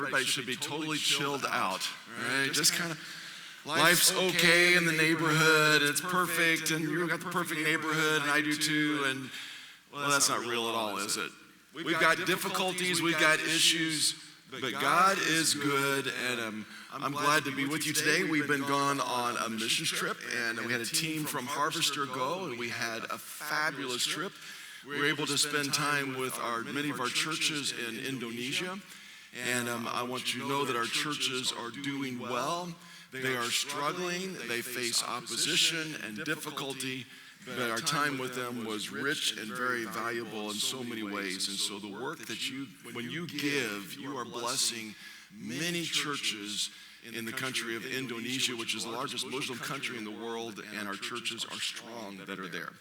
everybody should be totally chilled out, right? Just kind of, life's okay in the neighborhood, it's perfect, and you've got the perfect neighborhood, and I do too, and well, that's not real at all, is it? We've got difficulties, we've got issues, but God is good, and I'm glad to be with you today. We've been gone on a missions trip, and we had a team from Harvester go, and we had a fabulous trip. We were able to spend time with many of our churches in Indonesia, and I want you to know that our churches are doing well. They are struggling, they face opposition and difficulty, but our time with them was rich and very valuable in so many ways. And so the work that when you give, you are blessing many churches in the country of Indonesia, which is the largest Muslim country in the world, and our churches are strong that are there.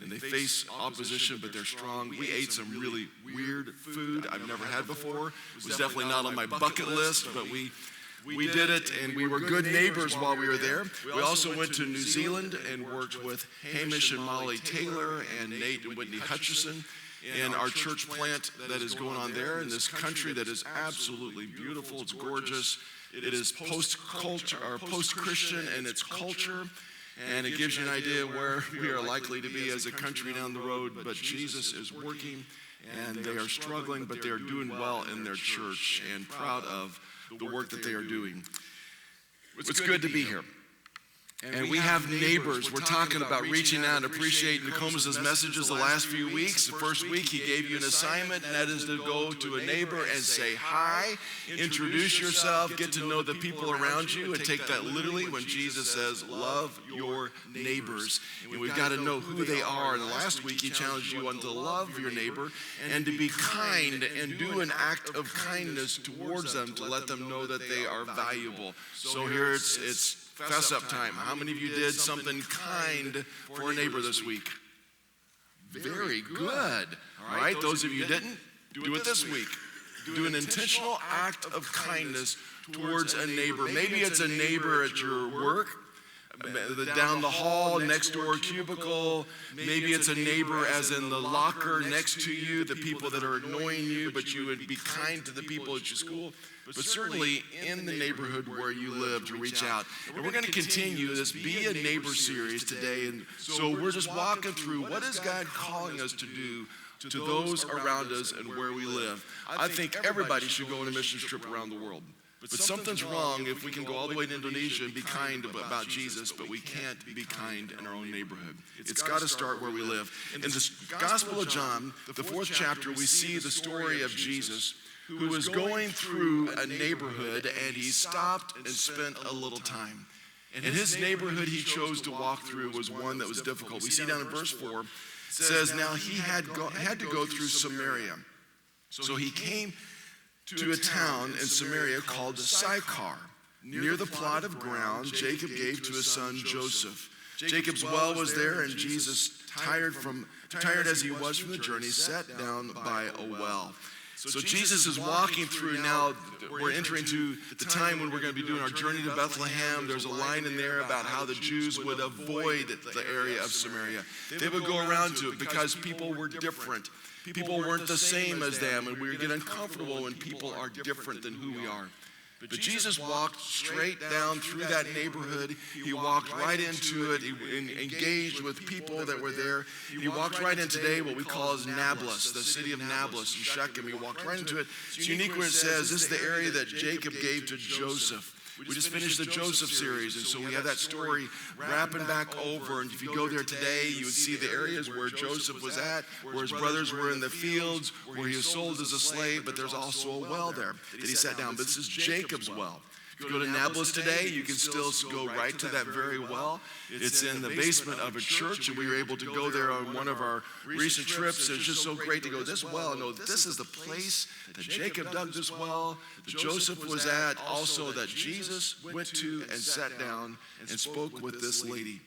And they face opposition, but they're strong. We ate some really weird food I've never had before. It was definitely not on my bucket list, but we did it, and we were good neighbors while we were there. We also went to New Zealand and worked with Hamish and Molly Taylor and Nate and Whitney Hutchison in our church plant that is going on there in this country that is absolutely beautiful. It's gorgeous. It is post-culture or post-Christian in its culture, and it gives you an idea where we are likely to be as a country down the road. But Jesus is working, and they are struggling, but they are doing well in their church, and proud of the work that they are doing. It's good to be here. And we have neighbors. We're talking about reaching out and appreciating Nokomis' messages the last few weeks. The first week, he gave you an assignment, and that is to go to a neighbor and say hi, introduce yourself, get to know the people around you, and take that literally when Jesus says, love your neighbors. And we've got to know who they are. And last week, he challenged you on to love your neighbor and to be kind and do an act of kindness towards them to let them know that they are valuable. So here it's fess up time. How many of you did something kind for a neighbor this week? Very good. All right, those of you who didn't, do it this week. Do an intentional act of kindness towards a neighbor. Maybe it's a neighbor at your work, down the hall, next door cubicle. Maybe it's a neighbor as in the locker next to you, the people that are annoying you, but you would be kind to the people at your school. But certainly in the neighborhood where you live, to reach out. And we're going to continue this Be a Neighbor series today. And so we're just walking through what is God calling us to do to those around us and where we live. I think everybody should go on a mission trip around the world. But something's wrong if we can go all the way to Indonesia and be kind about Jesus, but we can't be kind in our own neighborhood. It's got to start where we live. In the Gospel of John, the 4th chapter, we see the story of Jesus, who was going through a neighborhood, and he stopped and spent a little time. And his neighborhood he chose to walk through was one that was difficult. We see down in verse 4, it says, now he had to go through Samaria. So he came to a town in Samaria called Sychar. Near the plot of ground Jacob gave to his son Joseph. Jacob's well was there, and Jesus, tired as he was from the journey, sat down by a well. So Jesus is walking through now. We're entering to the time when we're going to be doing our journey to Bethlehem. There's a line in there about how the Jews would avoid the area of Samaria. They would go around to it because people were different. People weren't the same as them, and we get uncomfortable when people are different than who we are. But Jesus walked straight down through that neighborhood. He walked right into it. He engaged with people that were there. He walked right in today what we call as Nablus, the city of Nablus in Shechem. He walked right into it. It's unique where it says this is the area that Jacob gave to Joseph. We just finished the Joseph series, and so we have that story wrapping back over. And if you go there today, you would see the areas where Joseph was at, where his brothers were in the fields, where he was sold as a slave, but there's also a well there that he sat down. But this is Jacob's well. If you go to Nablus today, you can still go right to that very well. It's in the basement of a church, and we were able to go there on one of our recent trips. It's just so great to go this well. No, this is the place that Jacob dug this well, that Joseph was at, also that Jesus went to and sat down and spoke with this lady.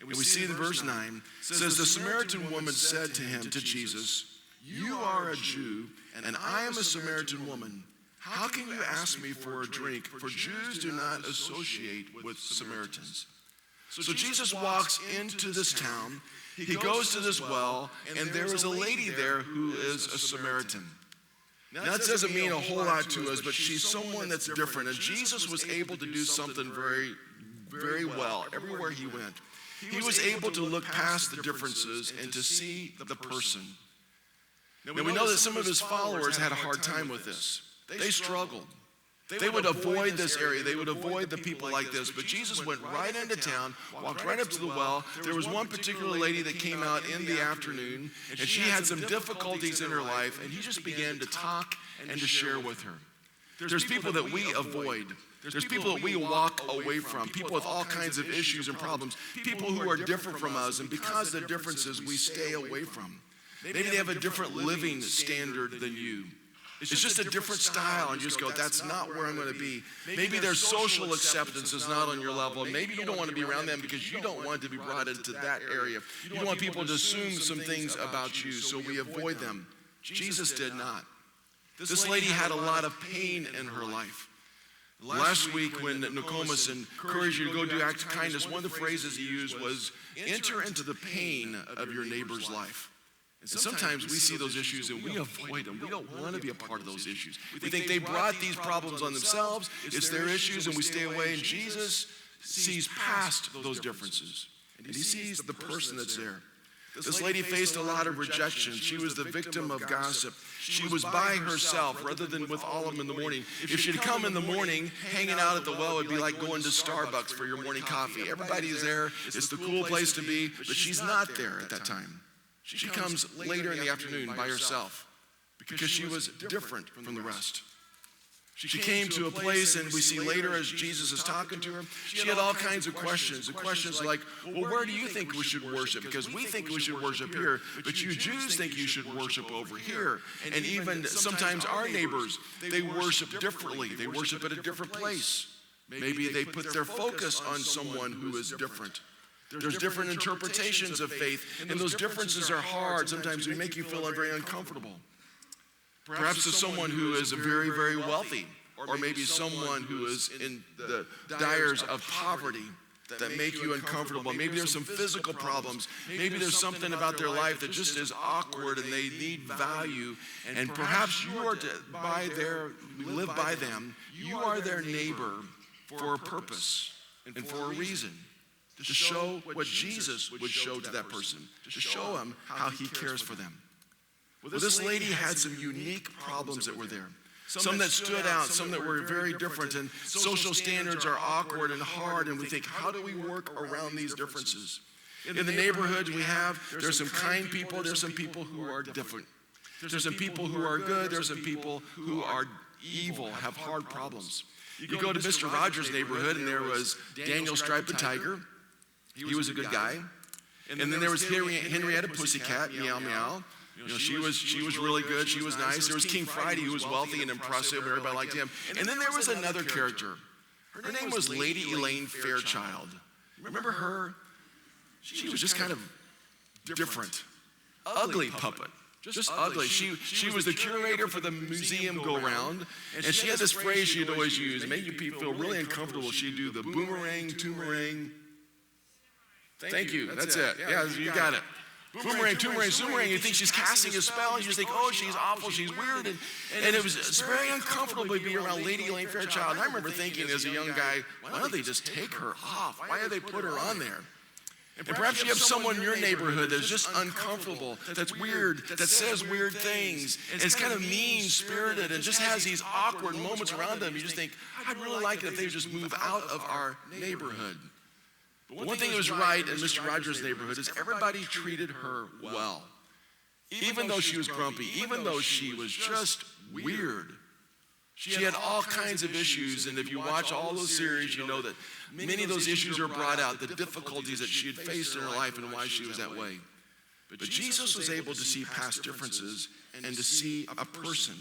And we see in verse 9, it says, the Samaritan woman said to him, to Jesus, you are a Jew, and I am a Samaritan woman. How can you ask me for a drink? For Jews do not associate with Samaritans. So Jesus walks into this town. He goes to this well, and there is a lady there who is a Samaritan. Now, that doesn't mean a whole lot to us, but she's someone that's different. And Jesus was able to do something very, very well everywhere he went. He was able to look past the differences and to see the person. Now, we know that some of his followers had a hard time with this. They struggled. They would avoid this area. They would avoid the people like this. But Jesus went right into town, walked right up to the well. There was one particular lady that came out in the afternoon, and she had some difficulties in her life, and he just began to talk and to share with her. There's people that we avoid. There's people that we walk away from, people with all kinds of issues and problems, people who are different from us, and because of the differences, we stay away from. Maybe they have a different living standard than you. It's just a different style, and you just go, that's not where I'm going to be. Maybe their social acceptance is not on your level. Maybe you don't want to be around them because you don't want to be brought into that area. You don't want people to assume some things about you, so we avoid them. Jesus did not. This lady had a lot of pain in her life. Last week when Nokomis encouraged you to go do acts of kindness, one of the phrases he used was, enter into the pain of your neighbor's life. And sometimes we see those issues and we avoid them. We don't want to be a part of those issues. We think they brought these problems on themselves. It's their issues and we stay away. And Jesus sees past those differences. And he sees the person that's there. This lady faced a lot of rejection. She was the victim of gossip. She was by herself rather than with all of them in the morning. If she'd come in the morning, hanging out at the well would be like going to Starbucks for your morning coffee. Everybody's there. It's the cool place to be, but she's not there at that time. She comes later in the afternoon by herself because she was different from the rest. She came to a place, and we see later as Jesus is talking to her, she had all kinds of questions. The questions like, well, where do you think we should worship? Because we think we should worship here, but you Jews think you should worship over here. And even sometimes our neighbors, they worship differently. They worship at a different place. Maybe they put their focus on someone who is different. There's different interpretations of faith, and those differences are hard. Sometimes they make you feel very uncomfortable. Perhaps to someone who is very, very wealthy, or maybe someone who is in the dyers of poverty that make you uncomfortable. Maybe there's some physical problems. Maybe there's something about their life that just is awkward and they need value. And perhaps you are to live by them. You are their neighbor for a purpose and for a reason. To show what Jesus would show to that person. To show him how he cares for them. Well, this lady had some unique problems that were there. Some that stood out, some that were very different, and social standards are awkward and hard, and we think, how do we work around these differences? In the neighborhood there's some kind people, there's some people who are different. There's some people who are good, there's some people who are evil, have hard problems. You go to Mr. Rogers' neighborhood, and there was Daniel Stripe the Tiger. He was a good guy. And then there was Henrietta Pussycat, Meow Meow. She was really good. She was nice. There was King Friday, who was wealthy and impressive. Everybody liked him. And then there was another character. Her name was Lady Elaine Fairchild. Remember her? She was just kind of different. Ugly puppet. Just ugly. She was the curator for the museum go-round, and she had this phrase she'd always use. It made you feel really uncomfortable. She'd do the boomerang, toomerang. Thank you. That's it. Yeah, you got it. Boomerang, toomerang, zoomerang. You think she's casting a spell, and you just think, oh, she's awful, she's weird. And it was very uncomfortable to be around Lady Elaine Fairchild. And I remember thinking as a young guy, why don't they just take her off? Why do they put her on there? And perhaps you have someone in your neighborhood that's just uncomfortable, that's weird, that says weird things, and it's kind of mean-spirited and just has these awkward moments around them. You just think, I'd really like it if they would just move out of our neighborhood. But one thing that was right in Mr. Rogers' neighborhood is everybody treated her well. Even though she was grumpy, even though she was just weird. She had all kinds of issues, and if you watch all those series, you know that many of those issues are brought out, the difficulties that she had faced in her life and why she was that way. But Jesus was able to see past differences and to see a person.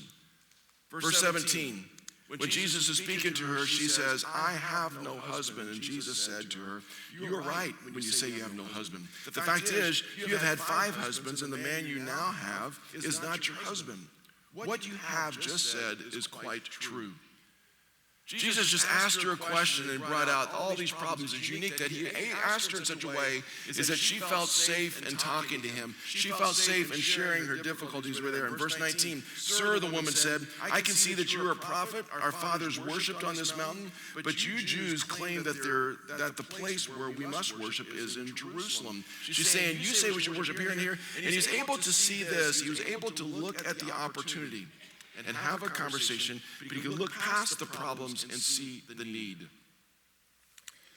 Verse 17. When Jesus is speaking to her, she says, I have no husband. And Jesus said to her, you are right when you say you have no husband. The fact is, you have had 5 husbands, and the man you now have is not your husband. What you have just said is quite true. Jesus just asked her a question and brought out all these problems. It's unique that he asked her in such a way is that she felt safe in talking to him. She felt safe in sharing her difficulties with her. In verse 19, "Sir," the woman said, "I can see that you are a prophet. Our fathers worshipped on this mountain, but you Jews claim that the place where we must worship is in Jerusalem." She's saying, you say we should worship here and here. And he's able to see this. He was able to look at the opportunity and have a conversation, but you can look past the problems and see the need.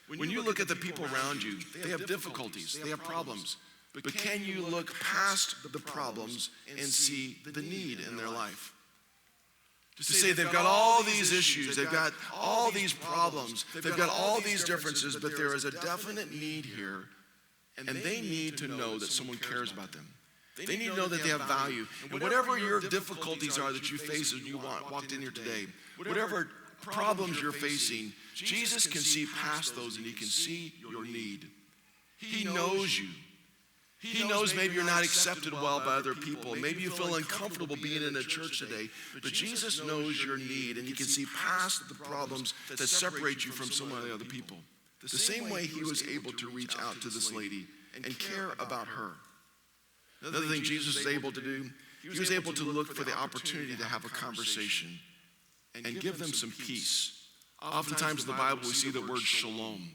When you look at the people around you, they have difficulties, they have problems, but can you look past the problems and see the need in their life? To say they've got all these issues, they've got all these problems, they've got all these differences, but there is a definite need here, and they need to know that someone cares about them. They need to know that they have value. And whatever your difficulties are that you face as you walked in here today, whatever problems you're facing, Jesus can see past those and he can see your need. He knows you. He knows maybe you're not accepted well by other people. Maybe you feel uncomfortable being in a church today. But Jesus knows your need and he can see past the problems that separate you from some of the other people. The same way he was able to reach out to this lady and care about her. Another thing Jesus was able to do, he was able to look for the opportunity to have a conversation and give them some peace. Oftentimes in the Bible we see the word shalom.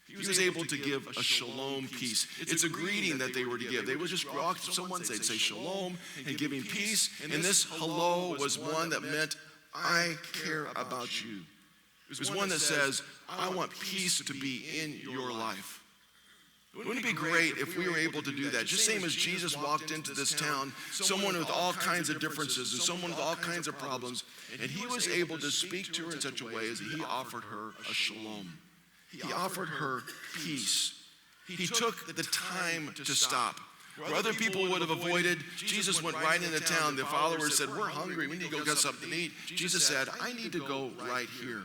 He was able to give a shalom peace. It's a greeting that they were to give. They would just walk to someone, they'd say shalom and giving peace. And this hello was one that meant, I care about you. It was one that says, I want peace to be in your life. Wouldn't it be great if we were able to do that? Just same as Jesus walked into this town, someone with all kinds of differences and someone with all kinds of problems, and he was able to speak to her in such a way as he offered her a shalom. He offered her peace. He took the time to stop. Where other people would have avoided, Jesus went right into town. The followers said, we're hungry, we need to go get something to eat. Jesus said, I need to go right here.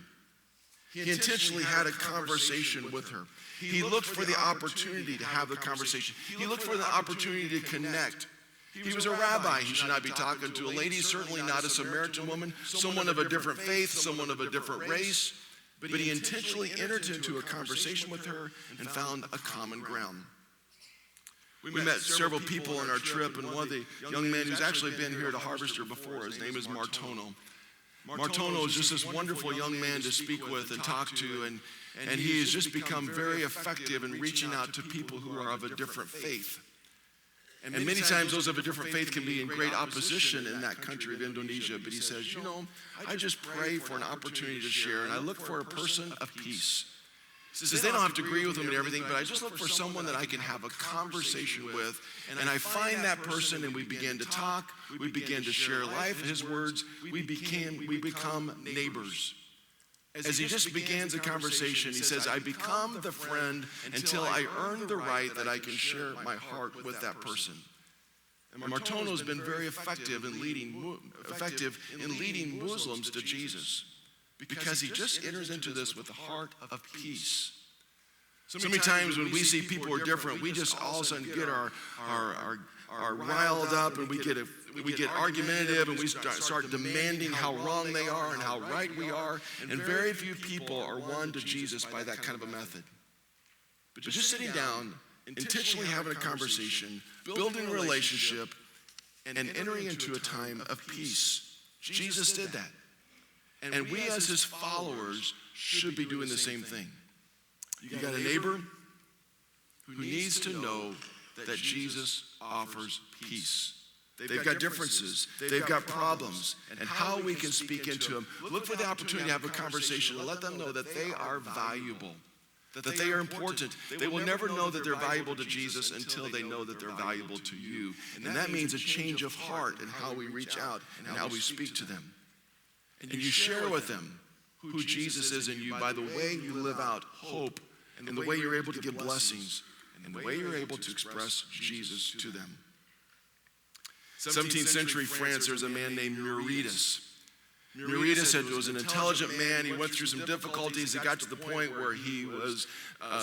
He intentionally had a conversation with her. He looked for the opportunity to have the conversation. He looked for the opportunity to connect. He was a rabbi. He should not be talking to a lady, certainly not a Samaritan woman, someone of a different faith, someone of a different race. But he intentionally entered into a conversation with her and found a common ground. We met several people on our trip, and one of the young men who's actually been here to Harvester before, his name is Martono. Martono is just this wonderful young man to speak with and talk to, and he has just become very effective in reaching out to people who are of a different faith. And many times those of a different faith can be in great opposition in that country of Indonesia, but he says, you know, I just pray for an opportunity to share, and I look for a person of peace. He says they don't have to agree with him and everything, but I just look for someone that I can have a conversation with, and I find that person and we begin to talk, we begin to share life, his words, we become neighbors. As he just begins a conversation, he says, I become the friend until I earn the right that I can share my heart with that person. And Martono has been very effective in leading Muslims to Jesus, because he just enters into this with a heart of peace. So many times when we see people who are different, we just all of a sudden get our riled up, and we get argumentative, and we start demanding how wrong they are and how right we are. And very few people are won to Jesus by that kind of a method. But just sitting down, intentionally having a conversation, building a relationship, and entering into a time of peace. Jesus did that. And we as his followers should be doing the same thing. You got a neighbor who needs to know that Jesus offers peace. They've got differences. They've got problems. And how we can speak into them. Look for the opportunity to have a conversation and let them know that they are valuable, that they are important. They will never know that they're valuable to Jesus until they know that they're valuable to you. And that means a change of heart in how we reach out and how we speak to them. And you share with them who Jesus is in you by the way you live out hope, and the way you're able to give blessings, and the way you're able to express Jesus to them. 17th century France, there's a man named Muridas. Muridas was an intelligent man. He went through some difficulties. He got to the point where he was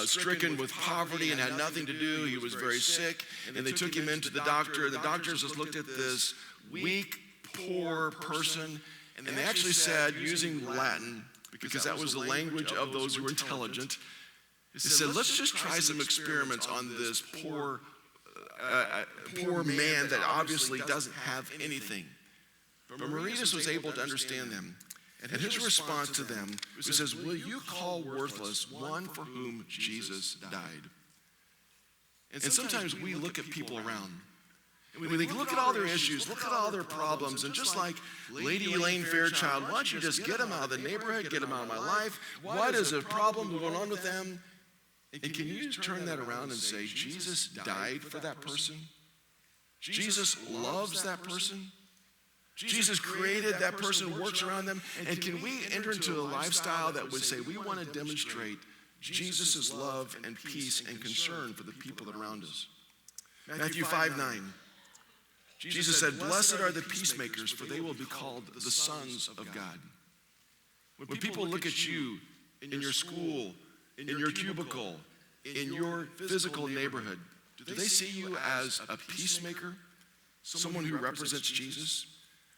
stricken with poverty and had nothing to do. He was very sick, and they took him into the doctor. The doctors just looked at this weak, poor person, and they actually said, using Latin, because that was the language of those who were intelligent. He said, let's just try some experiments on this poor man that obviously doesn't have anything. But Meridas was able to understand them. And his response to them says, will you call worthless one for whom Jesus died? And sometimes we look at people around, and we think, look at all their issues, look at all their problems, and just like Lady Elaine Fairchild, why don't you just get them out of the neighborhood, get them out of my life? What is the problem going on with them? And can you turn that around and say, Jesus died for that person? Jesus loves that person? Jesus created that person, works around them, and can we enter into a lifestyle that would say we want to demonstrate Jesus' love and peace and concern for the people that are around us? Matthew 5:9. Jesus said, blessed are the peacemakers, for they will be called the sons of God. When people look at you in your school, in your cubicle, in your physical neighborhood, do they see you as a peacemaker, someone who represents Jesus?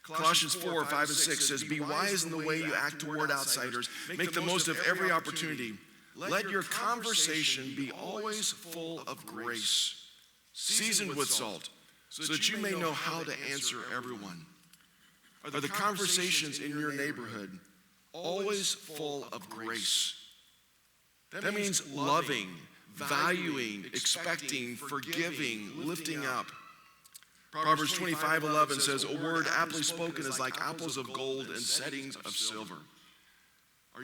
Colossians 4:5 and 6 says, be wise in the way you act toward outsiders. Make the most of every opportunity. Let your conversation be always full of grace, seasoned with salt, so that you may know how to answer everyone. Are the conversations in your neighborhood always full of grace? That means loving, valuing, expecting, forgiving, lifting up. Proverbs 25:11 says, a word aptly spoken is like apples of gold in settings of silver.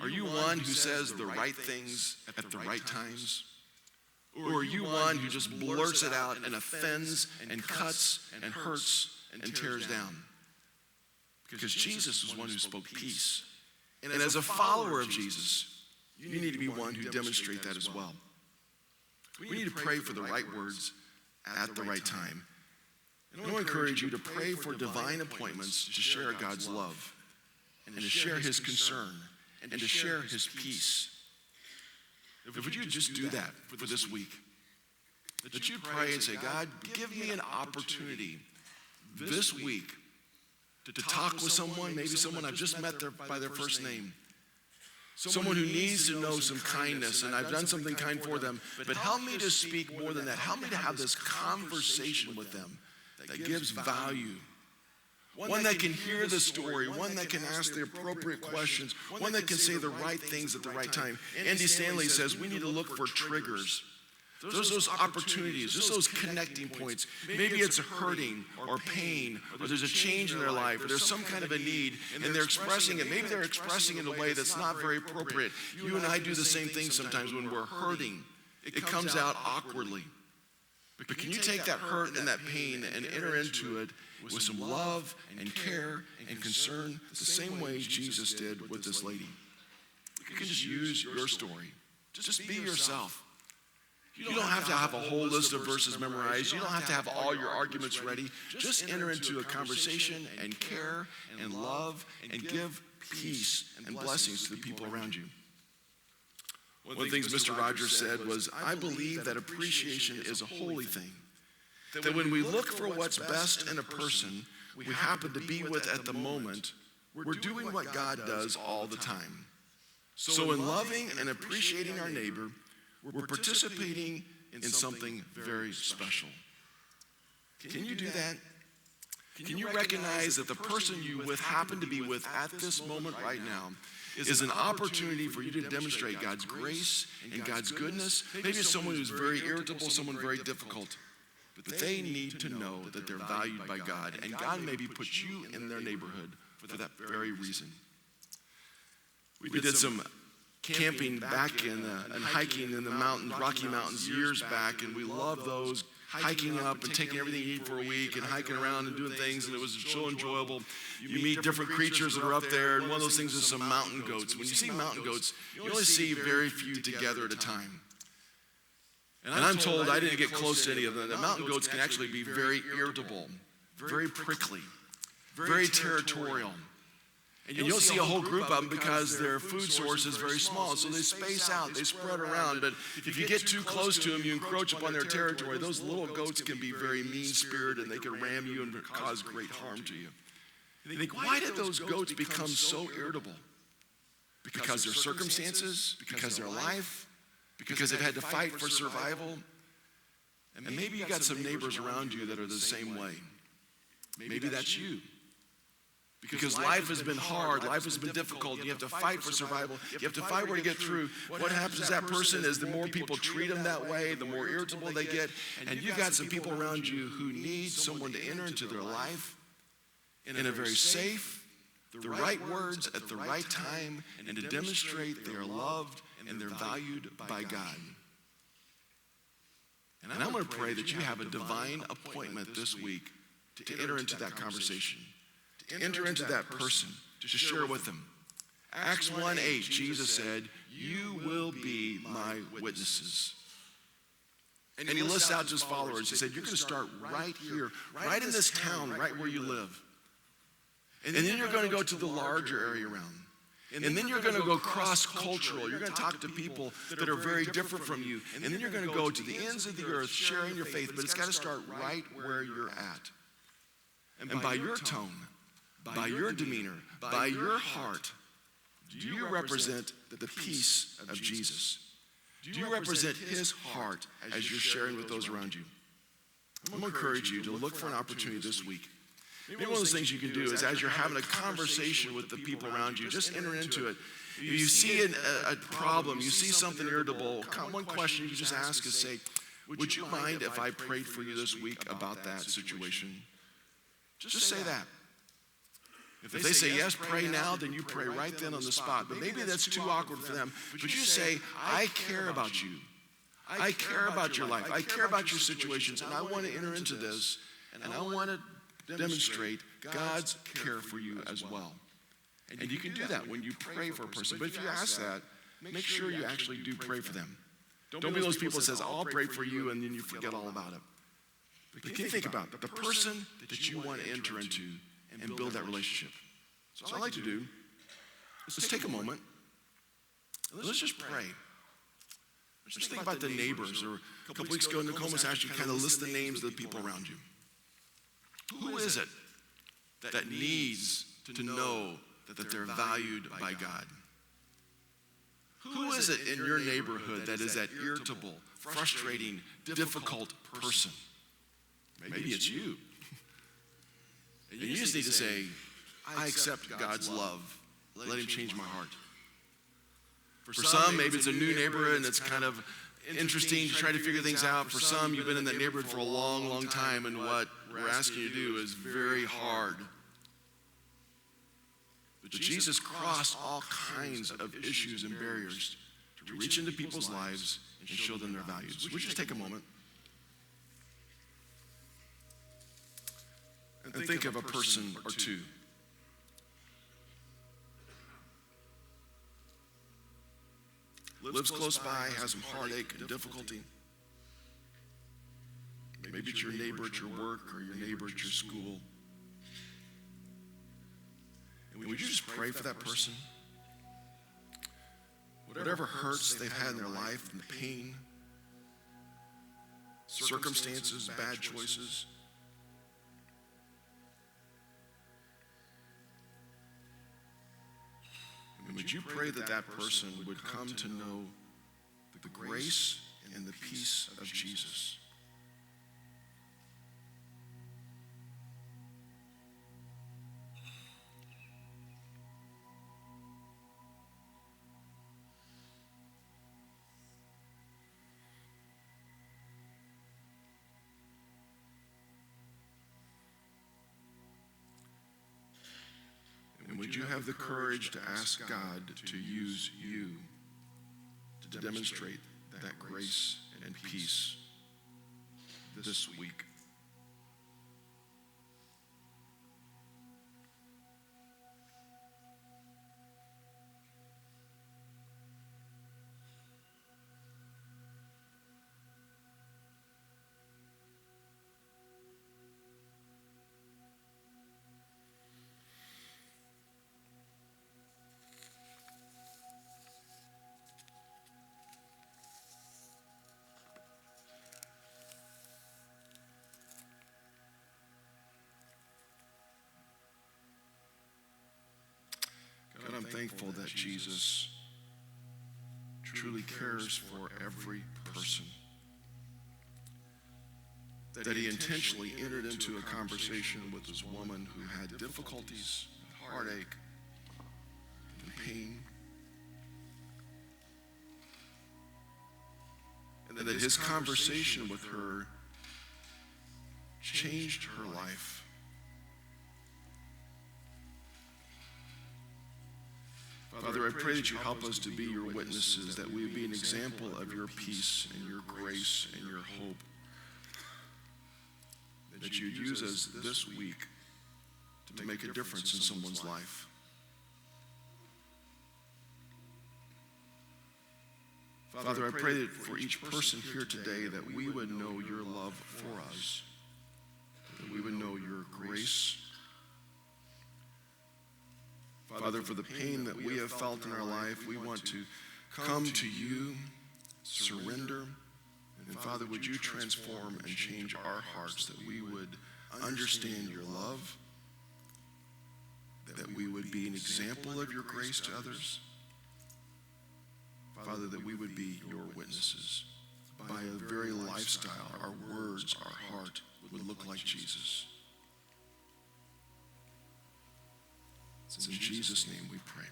Are you one who says the right things at the right times? Or are you one who just blurts it out and offends and cuts and hurts and tears down? Because Jesus was one who spoke peace. And as a follower of Jesus, you need to be one who demonstrates that as well. We need to pray for the right words at the right time. And I want to encourage you to pray for divine appointments to share God's love and to share his concern and to share his peace. Would you just do that for this week? That you pray and say, God, give me an opportunity this week to talk with someone, maybe someone I've just met by their first name. Someone who needs to know some kindness, and I've done something kind for them, but help me to speak more than that. Help me to have this conversation with them that gives value. One that can hear the story, one that can ask the appropriate questions, one that can say the right things at the right time. Andy Stanley says we need to look for triggers. Those opportunities, just those connecting points. Maybe it's a hurting or pain, or there's a change in their life, or there's some kind of a need, and they're expressing it. Maybe they're expressing it in a way that's not very appropriate. You and I do the same thing sometimes when we're hurting. It comes out awkwardly. But can you take that hurt and that pain and enter into it with some love and care and concern, the same way Jesus did with this lady? You can just use your story. Just be yourself. You don't have to have a whole list of verses memorized. You don't have to have all your arguments ready. Just enter into a conversation and care and love and give peace and blessings to the people around you. One of the things Mr. Rogers said was, I believe that appreciation is a holy thing. That when we look for what's best in a person we happen to be with at the moment, we're doing what God does all the time. So in loving and appreciating our neighbor, we're participating in something very special. Can you do that? Can you recognize that the person you happen to be with at this moment right now is an opportunity for you to demonstrate God's grace and God's goodness? Maybe it's someone who's very irritable, someone very difficult. But they need to know that they're valued by God, and God maybe put you in their neighborhood for that very reason. We did some camping back and hiking in the mountains, Rocky Mountains, years back, and we loved those, hiking up and taking everything you eat for a week and hiking around and doing things, and it was so enjoyable. You meet different creatures that are up there, and one of those things is some mountain goats. When you see mountain goats, you only see very few together at a time. And I'm told, I didn't get close to any of them, that mountain goats can actually be very irritable, very prickly, very territorial. And you'll see a whole group of them because their food source is very small, so they space out, they spread around. But if you get too close to them, you encroach upon their territory. Those little goats can be very mean-spirited, and they can ram you and cause great harm to you. You think, why did those goats become so irritable? because their circumstances, because their life, because they've had to fight for survival. And maybe you got some neighbors around you that are the same way. Maybe that's you. Because life has been hard, life has been difficult, you have to fight for survival, you have to fight where to get through. What happens to that person is the more people treat them that way, the more irritable they get, and you've got some people around you who need someone to enter into their life in a very safe, the right words at the right time, and to demonstrate they are loved and they're valued by God. And I'm going to pray that you have a divine appointment this week to enter into that conversation, to enter into that person, to share with them. Acts 1:8, Jesus said, "You will be my witnesses." And he lists out his followers. He said, you're going to start right here, right in this town, right where you live. And then you're going to go to the larger area around. And then you're going to go cross-cultural. You're going to talk to people that are very different from you. And then you're going to go to the ends of the earth sharing your faith. But it's got to start right where you're at. And by your tone, by your demeanor, by your heart, do you represent the peace of Jesus? Do you represent his heart as you're sharing with those around you? I'm going to encourage you to look for an opportunity this week. Maybe one of those things you can do is as you're having a conversation with the people around you, just enter into it. If you see a problem, you see something irritable, one question you just ask is say, would you mind if I prayed for you this week about that situation? Just say that. If they say yes, pray now, then you pray right then on the spot. But maybe that's too awkward for them. But you say, I care about you. I care about your life. I care about your situations. And I want to enter into this. And I want to demonstrate God's care for you as well. And you can do that when you pray for a person. But if you ask that, make sure you actually do pray for them. Don't be those people that says, I'll pray for you, and then you forget all about it. But can you think about it? The person that you want to enter into and build that relationship. So what I like to do is let's take a moment. Let's just pray. Let's just think about the neighbors. Or a couple weeks ago, Nicole was actually kind of list the names of the people around you. Who is it that needs to know that they're valued by God? Who is it in your neighborhood that is that irritable, frustrating, difficult person? Maybe it's you. And you just need to say, I accept God's love. Let him change my heart. For some, maybe it's a new neighborhood and it's kind of interesting to try to figure things out. For some, you've been in that neighborhood for a long, long time, and what we're asking you to do is very hard. But Jesus crossed all kinds of issues and barriers to reach into people's lives and show them their values. Would you just take a moment and think of a person or two lives close by, has some heartache and difficulty. Maybe it's your neighbor at your work or your neighbor at your school. And would you just pray for that person? Whatever hurts they've had in their life, and the pain, circumstances, bad choices. And would you pray that that person would come to know the grace and the peace of Jesus? Would you have the courage to ask God to use you to demonstrate that grace and peace this week? thankful that Jesus truly cares for every person. That he intentionally entered into a conversation with this woman who had difficulties, heartache, and pain. And that his conversation with her changed her life. Father, I pray that you help us to be your witnesses, that we would be an example of your peace and your grace and your hope. That you'd use us this week to make a difference in someone's life. Father, I pray that for each person here today that we would know your love for us, that we would know your grace. Father, for the pain that we have felt in our life, we want to come to you, surrender. And Father, would you transform and change our hearts that we would understand your love, that we would be an example of your grace to others. Father, that we would be your witnesses. By a very lifestyle, our words, our heart would look like Jesus. It's in Jesus' name we pray.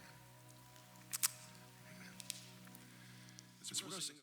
Amen.